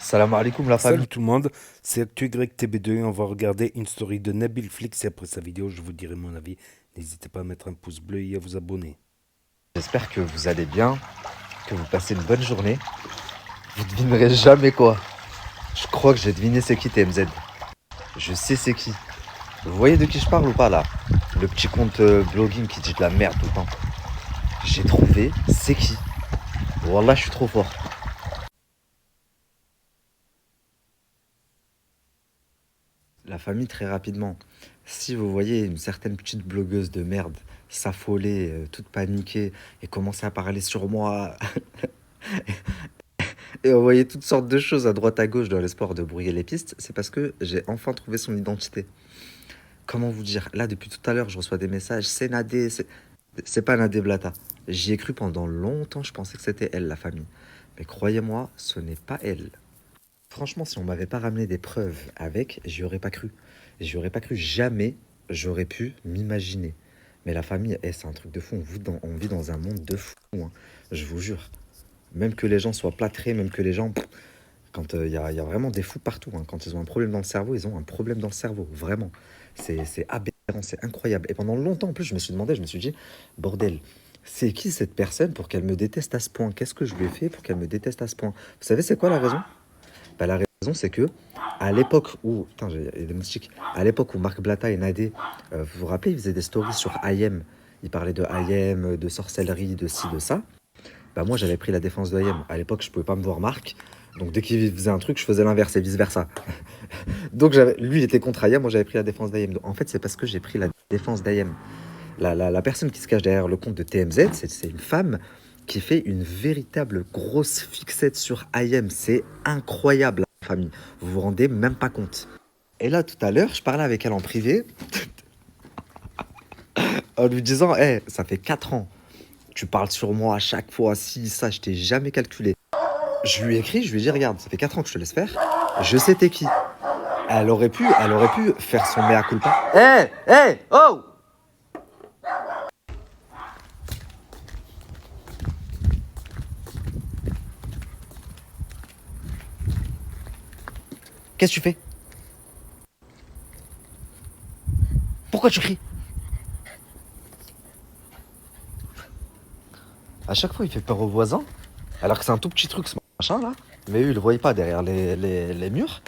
Salam alaikum la Salut famille. tout le monde, c'est ActuYTB2 et on va regarder une story de Nabil Flix et après sa vidéo je vous dirai mon avis. N'hésitez pas à mettre un pouce bleu et à vous abonner. J'espère que vous allez bien, que vous passez une bonne journée. Vous devinerez jamais quoi. Je crois que j'ai deviné c'est qui TMZ. Je sais c'est qui. Vous voyez de qui je parle ou pas là? Le petit compte blogging qui dit de la merde tout le temps. J'ai trouvé c'est qui. Wallah, je suis trop fort. La famille très rapidement. Si vous voyez une certaine petite blogueuse de merde s'affoler, toute paniquée et commencer à parler sur moi et envoyer toutes sortes de choses à droite à gauche dans l'espoir de brouiller les pistes, c'est parce que j'ai enfin trouvé son identité. Comment vous dire? Là, depuis tout à l'heure, je reçois des messages. C'est Nadé, c'est pas Nadé Blata. J'y ai cru pendant longtemps, je pensais que c'était elle, la famille. Mais croyez-moi, ce n'est pas elle. Franchement, si on m'avait pas ramené des preuves avec, j'y aurais pas cru. J'y aurais pas cru, jamais j'aurais pu m'imaginer. Mais la famille, c'est un truc de fou. On vit dans un monde de fou, hein. Je vous jure. Même que les gens soient plâtrés, même que les gens, quand y a vraiment des fous partout, hein. Quand ils ont un problème dans le cerveau, ils ont un problème dans le cerveau. Vraiment. C'est aberrant, c'est incroyable. Et pendant longtemps, en plus, je me suis demandé, je me suis dit, bordel, c'est qui cette personne pour qu'elle me déteste à ce point? Qu'est-ce que je lui ai fait pour qu'elle me déteste à ce point? Vous savez, c'est quoi la raison? Bah, la raison, c'est que à l'époque où. Putain, il y a des moustiques. À l'époque où Marc Blatta et Nadé, vous vous rappelez, ils faisaient des stories sur IM. Ils parlaient de IM, de sorcellerie, de ci, de ça. Bah moi j'avais pris la défense de IM. À l'époque je pouvais pas me voir Marc. Donc dès qu'il faisait un truc, je faisais l'inverse et vice versa. Donc lui il était contre IM, moi j'avais pris la défense d'IM. En fait c'est parce que j'ai pris la défense d'IM. La personne qui se cache derrière le compte de TMZ, c'est une femme qui fait une véritable grosse fixette sur IM. C'est incroyable la famille. Vous vous rendez même pas compte. Et là tout à l'heure je parlais avec elle en privé en lui disant, hey, ça fait 4 ans. Tu parles sur moi à chaque fois, si, ça, je t'ai jamais calculé. Je lui ai écrit, je lui ai dit, regarde, ça fait 4 ans que je te laisse faire. Je sais t'es qui. Elle aurait pu faire son mea culpa. Hé, hé, oh! Qu'est-ce que tu fais? Pourquoi tu cries? À chaque fois, il fait peur aux voisins, alors que c'est un tout petit truc, ce machin là. Mais eux, ils le voyaient pas derrière les murs.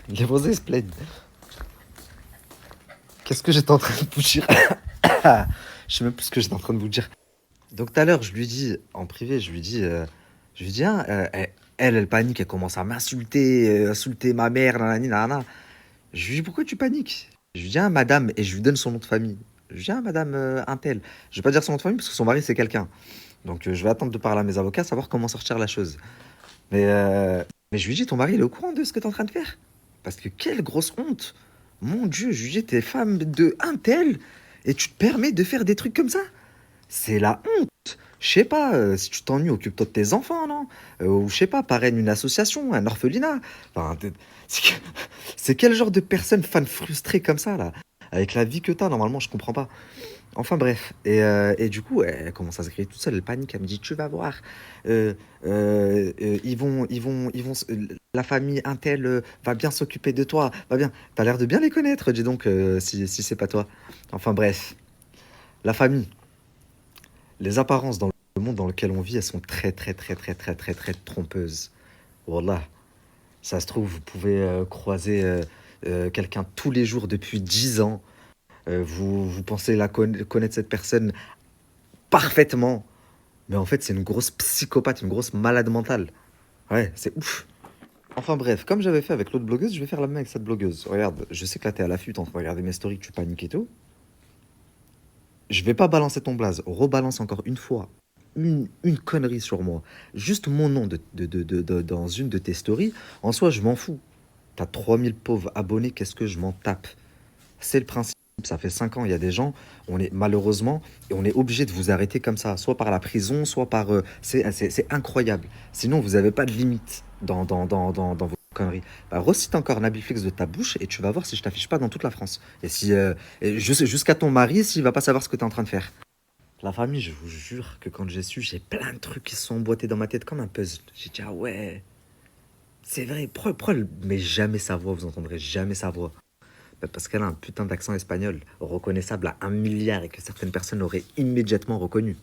Les voisins, ils se plaignent. Qu'est-ce que j'étais en train de vous dire? Je sais même plus ce que j'étais en train de vous dire. Donc tout à l'heure, je lui dis, en privé, je lui dis, hein, elle panique, elle commence à m'insulter, insulter ma mère, nanani, nanana. Je lui dis, pourquoi tu paniques? Je lui dis, hein, madame, et je lui donne son nom de famille. Je lui dis, hein, madame Intel. Je vais pas dire son nom de famille parce que son mari, c'est quelqu'un. Donc je vais attendre de parler à mes avocats, savoir comment sortir la chose. Mais, euh, mais je lui dis, ton mari, il est au courant de ce que tu es en train de faire? Parce que quelle grosse honte! Mon Dieu, je lui dis, t'es femme de Intel et tu te permets de faire des trucs comme ça? C'est la honte. Je sais pas, si tu t'ennuies, occupe-toi de tes enfants, non? Ou je sais pas, parraine une association, un orphelinat. Enfin, c'est que- c'est quel genre de personne fan frustrée comme ça, là? Avec la vie que t'as, normalement, je comprends pas. Enfin bref, et du coup, elle commence à se griller toute seule, elle panique, elle me dit, tu vas voir, euh, la famille Intel va bien s'occuper de toi, va bien. T'as l'air de bien les connaître, dis donc, si c'est pas toi. Enfin bref, la famille. Les apparences dans le monde dans lequel on vit, elles sont très, très, très, très, très, très, très trompeuses. Wallah, ça se trouve, vous pouvez croiser quelqu'un tous les jours depuis 10 ans. Vous pensez connaître cette personne parfaitement. Mais en fait, c'est une grosse psychopathe, une grosse malade mentale. Ouais, c'est ouf. Enfin bref, comme j'avais fait avec l'autre blogueuse, je vais faire la même avec cette blogueuse. Regarde, je sais que là, t'es à l'affût, t'es en train de regarder mes stories, que tu paniques et tout. Je vais pas balancer ton blaze. Rebalance encore une fois une connerie sur moi. Juste mon nom dans une de tes stories. En soi, je m'en fous. T'as 3000 pauvres abonnés, qu'est-ce que je m'en tape? C'est le principe. Ça fait 5 ans, il y a des gens, on est malheureusement, et on est obligé de vous arrêter comme ça, soit par la prison, soit par... c'est incroyable. Sinon, vous n'avez pas de limite dans vos conneries. Bah, recite encore Nabil Fix de ta bouche et tu vas voir si je t'affiche pas dans toute la France. Et si jusqu'à ton mari, s'il va pas savoir ce que tu es en train de faire. La famille, je vous jure que quand j'ai su, j'ai plein de trucs qui se sont emboîtés dans ma tête comme un puzzle. J'ai dit, ah ouais, C'est vrai, pourquoi elle met jamais sa voix, vous entendrez jamais sa voix? Bah, parce qu'elle a un putain d'accent espagnol, reconnaissable à 1 milliard et que certaines personnes auraient immédiatement reconnu.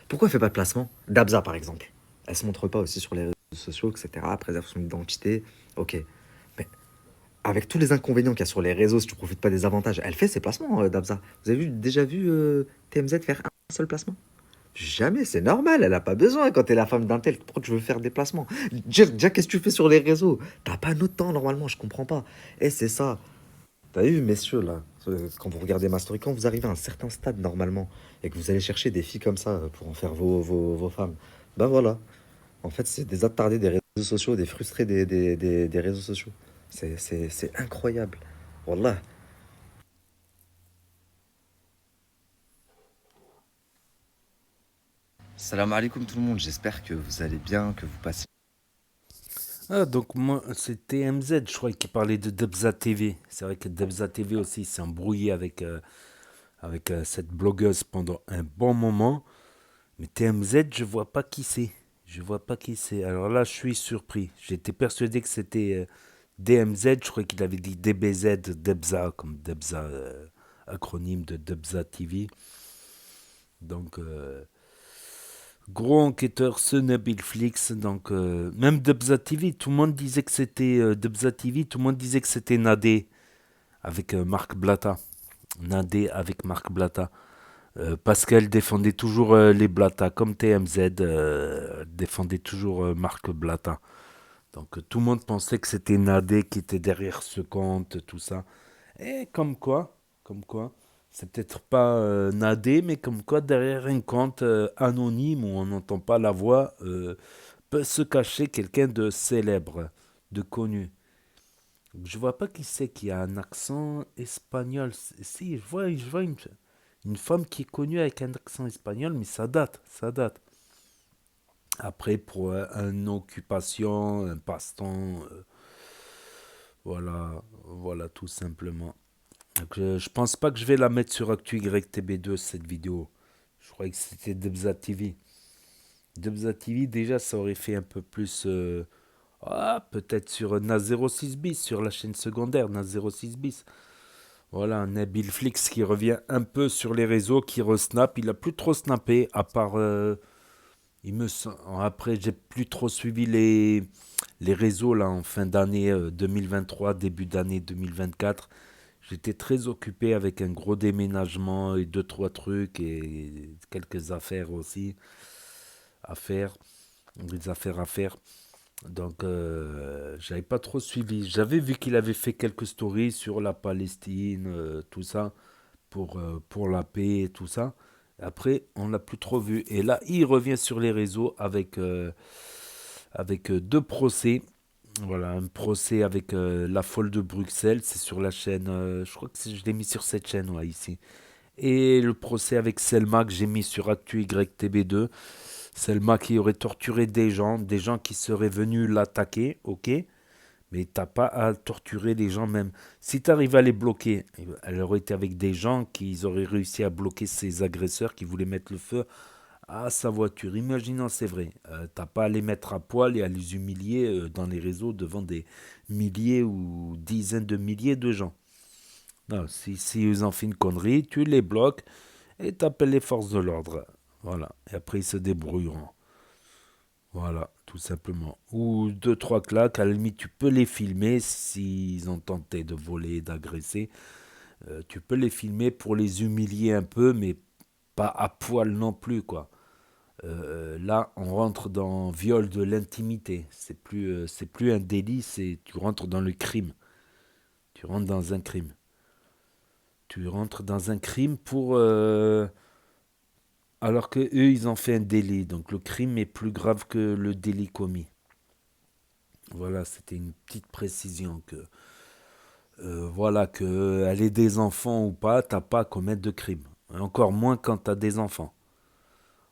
Pourquoi elle fait pas de placement? Dabza par exemple. Elle se montre pas aussi sur les réseaux sociaux, etc. Elle préserve son identité. Ok. Mais avec tous les inconvénients qu'il y a sur les réseaux, si tu profites pas des avantages, elle fait ses placements, Dabza. Vous avez déjà vu TMZ faire un seul placement? Jamais, c'est normal, elle a pas besoin quand t'es la femme d'un tel. Pourquoi tu veux faire des placements? Déjà, qu'est-ce que tu fais sur les réseaux? T'as pas notre temps normalement, je comprends pas. Et c'est ça. T'as vu, messieurs, là, quand vous regardez ma story, quand vous arrivez à un certain stade normalement et que vous allez chercher des filles comme ça pour en faire vos femmes, bah voilà. En fait, c'est des attardés des réseaux sociaux, des frustrés des réseaux sociaux. C'est incroyable. Wallah. Salam alaikum tout le monde, j'espère que vous allez bien, que vous passez. Ah, donc moi, c'est TMZ, je crois, qui parlait de Debza TV. C'est vrai que Debza TV aussi s'est embrouillé avec cette blogueuse pendant un bon moment. Mais TMZ, je vois pas qui c'est. Je vois pas qui c'est. Alors là, je suis surpris. J'étais persuadé que c'était DMZ. Je crois qu'il avait dit DBZ, Debza, comme Debza, acronyme de Debza TV. Donc, gros enquêteur, ce Nabil Flix. Donc, même Debza TV, tout le monde disait que c'était Debza TV. Tout le monde disait que c'était Nadé avec Marc Blatta. Nadé avec Marc Blatta. Parce qu'elle défendait toujours les Blatta, comme TMZ défendait toujours Marc Blatta. Donc tout le monde pensait que c'était Nadé qui était derrière ce compte, tout ça. Et comme quoi, c'est peut-être pas Nadé, mais comme quoi derrière un compte anonyme où on n'entend pas la voix, peut se cacher quelqu'un de célèbre, de connu. Je vois pas qui c'est qui a un accent espagnol. Si, je vois une femme qui est connue avec un accent espagnol, mais ça date, ça date. Après, pour une occupation, un passe-temps, voilà, voilà, tout simplement. Donc, je pense pas que je vais la mettre sur ActuYTB2, cette vidéo. Je croyais que c'était Debza TV. Debza TV, déjà, ça aurait fait un peu plus. Peut-être sur Na06 bis, sur la chaîne secondaire, Na06 bis. Voilà, un Nabil Flix qui revient un peu sur les réseaux, qui resnap. Il a plus trop snappé, à part. Après, j'ai plus trop suivi les réseaux là en fin d'année 2023, début d'année 2024. J'étais très occupé avec un gros déménagement et deux, trois trucs et quelques affaires aussi à faire, des affaires à faire. Donc, j'avais pas trop suivi. J'avais vu qu'il avait fait quelques stories sur la Palestine, tout ça, pour la paix et tout ça. Après, on l'a plus trop vu. Et là, il revient sur les réseaux avec deux procès. Voilà, un procès avec la folle de Bruxelles. C'est sur la chaîne. Je crois que je l'ai mis sur cette chaîne, ouais, ici. Et le procès avec Selma que j'ai mis sur Actu YTB2. Selma qui aurait torturé des gens qui seraient venus l'attaquer, ok? Mais t'as pas à torturer les gens même. Si tu arrives à les bloquer, elle aurait été avec des gens qui auraient réussi à bloquer ces agresseurs qui voulaient mettre le feu à sa voiture. Imaginons, c'est vrai. T'as pas à les mettre à poil et à les humilier dans les réseaux devant des milliers ou dizaines de milliers de gens. Non, si ils ont fait une connerie, tu les bloques et t'appelles les forces de l'ordre. Voilà. Et après, ils se débrouilleront. Voilà, tout simplement. Ou deux, trois claques, à la limite, tu peux les filmer s'ils ont tenté de voler, d'agresser. Tu peux les filmer pour les humilier un peu, mais pas à poil non plus, quoi. Là, on rentre dans viol de l'intimité. C'est plus un délit, c'est tu rentres dans le crime. Tu rentres dans un crime. Tu rentres dans un crime pour alors que eux, ils ont fait un délit. Donc le crime est plus grave que le délit commis. Voilà, c'était une petite précision que voilà que elle ait des enfants ou pas, t'as pas à commettre de crime. Et encore moins quand t'as des enfants.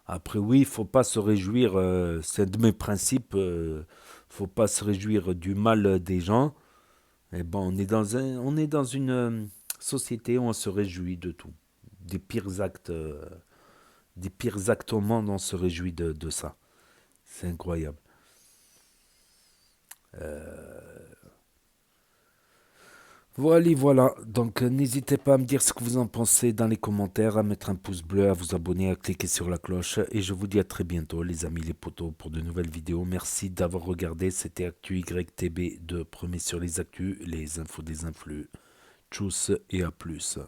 Après oui, il faut pas se réjouir, c'est un de mes principes, faut pas se réjouir du mal des gens. Mais bon, on est dans une société où on se réjouit de tout. Des pires actes, des pires actes au monde, on se réjouit de ça. C'est incroyable. Voilà, voilà. Donc, n'hésitez pas à me dire ce que vous en pensez dans les commentaires, à mettre un pouce bleu, à vous abonner, à cliquer sur la cloche. Et je vous dis à très bientôt, les amis, les potos, pour de nouvelles vidéos. Merci d'avoir regardé. C'était Actu YTB de Premier sur les actus, les infos des influx. Tchuss et à plus.